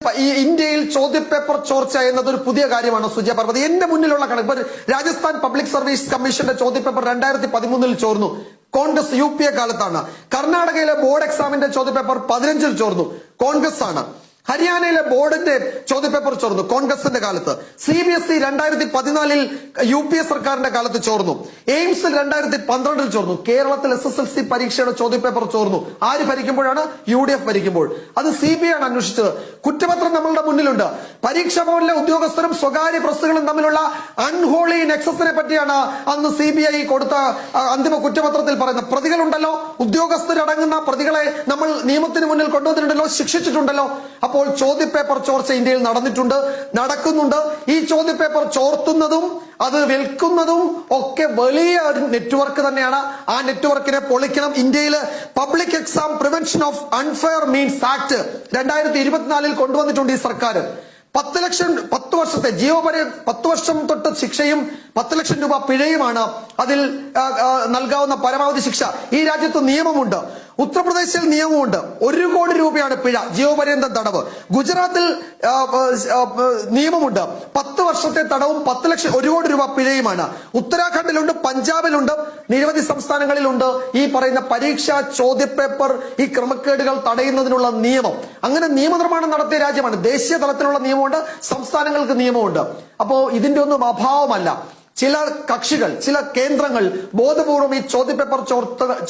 ഈ ഇന്ത്യയിൽ ചോദ്യപേപ്പർ ചോർച്ച എന്നത് ഒരു പുതിയ കാര്യമാണ് സുജയ പർവതി. എന്റെ മുന്നിലുള്ള കണക്ക് രാജസ്ഥാൻ പബ്ലിക് സർവീസ് കമ്മീഷന്റെ ചോദ്യപേപ്പർ 2013 ചോർന്നു. കോൺഗ്രസ് UPA കാലത്താണ്. കർണാടകയിലെ ബോർഡ് എക്സാമിന്റെ ചോദ്യപേപ്പർ 15 ചോർന്നു. കോൺഗ്രസ് ആണ്. ഹരിയാനയിലെ ബോർഡിന്റെ ചോദ്യപേപ്പർ ചോർന്നു കോൺഗ്രസിന്റെ കാലത്ത്. CBSE 2014 UPA സർക്കാരിന്റെ കാലത്ത് ചോർന്നു. എയിംസിൽ 2012 ചോർന്നു. കേരളത്തിൽ SSLC പരീക്ഷയുടെ ചോദ്യപേപ്പർ ചോർന്നു. ആര് ഭരിക്കുമ്പോഴാണ്? UDF ഭരിക്കുമ്പോൾ. അത് CBI ആണ് അന്വേഷിച്ചത്. കുറ്റപത്രം നമ്മളുടെ മുന്നിലുണ്ട്. പരീക്ഷാ ഭവനിലെ ഉദ്യോഗസ്ഥരും സ്വകാര്യ പ്രസ്സുകളും തമ്മിലുള്ള അൺഹോളി നെക്സസിനെ പറ്റിയാണ് അന്ന് CBI കൊടുത്ത അന്തിമ കുറ്റപത്രത്തിൽ പറയുന്നത്. പ്രതികളുണ്ടല്ലോ, ഉദ്യോഗസ്ഥരടങ്ങുന്ന പ്രതികളെ നമ്മൾ നിയമത്തിന് മുന്നിൽ കൊണ്ടുവന്നിട്ടുണ്ടല്ലോ, ശിക്ഷിച്ചിട്ടുണ്ടല്ലോ. അപ്പോൾ ചോദ്യപേപ്പർ ചോർച്ച ഇന്ത്യയിൽ നടക്കുന്നുണ്ട്. ഈ ചോദ്യപേപ്പർ ചോർത്തുന്നതും അത് വിൽക്കുന്നതും ഒക്കെ വലിയ ഒരു നെറ്റ്വർക്ക് തന്നെയാണ്. ആ നെറ്റ്വർക്കിനെ പൊളിക്കണം. ഇന്ത്യയിൽ public exam prevention of unfair means act 2024 കൊണ്ടുവന്നിട്ടുണ്ട് ഈ സർക്കാർ. 10 വർഷത്തെ ജീവപര്യന്തം 10 വർഷം തൊട്ട് ശിക്ഷയും 10 ലക്ഷം രൂപ പിഴയുമാണ് അതിൽ നൽകാവുന്ന പരമാവധി ശിക്ഷ. ഈ രാജ്യത്ത് നിയമമുണ്ട്. ഉത്തർപ്രദേശിൽ നിയമമുണ്ട്. 1 കോടി രൂപയാണ് പിഴ, ജീവപര്യന്തം തടവ്. ഗുജറാത്തിൽ നിയമമുണ്ട്. 10 വർഷത്തെ തടവും 1 കോടി രൂപ പിഴയുമാണ്. ഉത്തരാഖണ്ഡിലുണ്ട്, പഞ്ചാബിലുണ്ട്, നിരവധി സംസ്ഥാനങ്ങളിലുണ്ട് ഈ പറയുന്ന പരീക്ഷാ ചോദ്യപേപ്പർ ഈ ക്രമക്കേടുകൾ തടയുന്നതിനുള്ള നിയമം. അങ്ങനെ നിയമനിർമ്മാണം നടത്തിയ രാജ്യമാണ്. ദേശീയ തലത്തിലുള്ള നിയമമുണ്ട്, സംസ്ഥാനങ്ങൾക്ക് നിയമമുണ്ട്. അപ്പോ ഇതിന്റെ ഒന്നും അഭാവമല്ല. ചില കക്ഷികൾ, ചില കേന്ദ്രങ്ങൾ ബോധപൂർവം ഈ ചോദ്യപേപ്പർ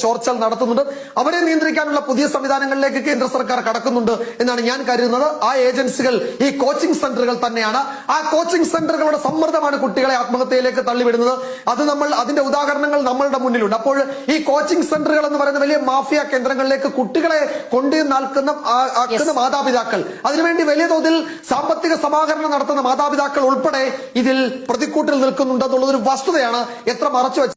ചോർച്ചൽ നടത്തുന്നുണ്ട്. അവരെ നിയന്ത്രിക്കാനുള്ള പുതിയ സംവിധാനങ്ങളിലേക്ക് കേന്ദ്ര സർക്കാർ കടക്കുന്നുണ്ട് എന്നാണ് ഞാൻ കരുതുന്നത്. ആ ഏജൻസികൾ ഈ കോച്ചിങ് സെന്ററുകൾ തന്നെയാണ്. ആ കോച്ചിങ് സെന്ററുകളുടെ സമ്മർദ്ദമാണ് കുട്ടികളെ ആത്മഹത്യയിലേക്ക് തള്ളിവിടുന്നത്. അതിന്റെ ഉദാഹരണങ്ങൾ നമ്മളുടെ മുന്നിലുണ്ട്. അപ്പോൾ ഈ കോച്ചിങ് സെന്ററുകൾ എന്ന് പറയുന്ന വലിയ മാഫിയ കേന്ദ്രങ്ങളിലേക്ക് കുട്ടികളെ കൊണ്ടുവന്നാക്കുന്ന മാതാപിതാക്കൾ, അതിനുവേണ്ടി വലിയ തോതിൽ സാമ്പത്തിക സമാഹരണം നടത്തുന്ന മാതാപിതാക്കൾ ഉൾപ്പെടെ ഇതിൽ പ്രതിക്കൂട്ടിൽ നിൽക്കുന്നുണ്ട്. ഒരു വസ്തുതയാണ്. എത്ര മറച്ചു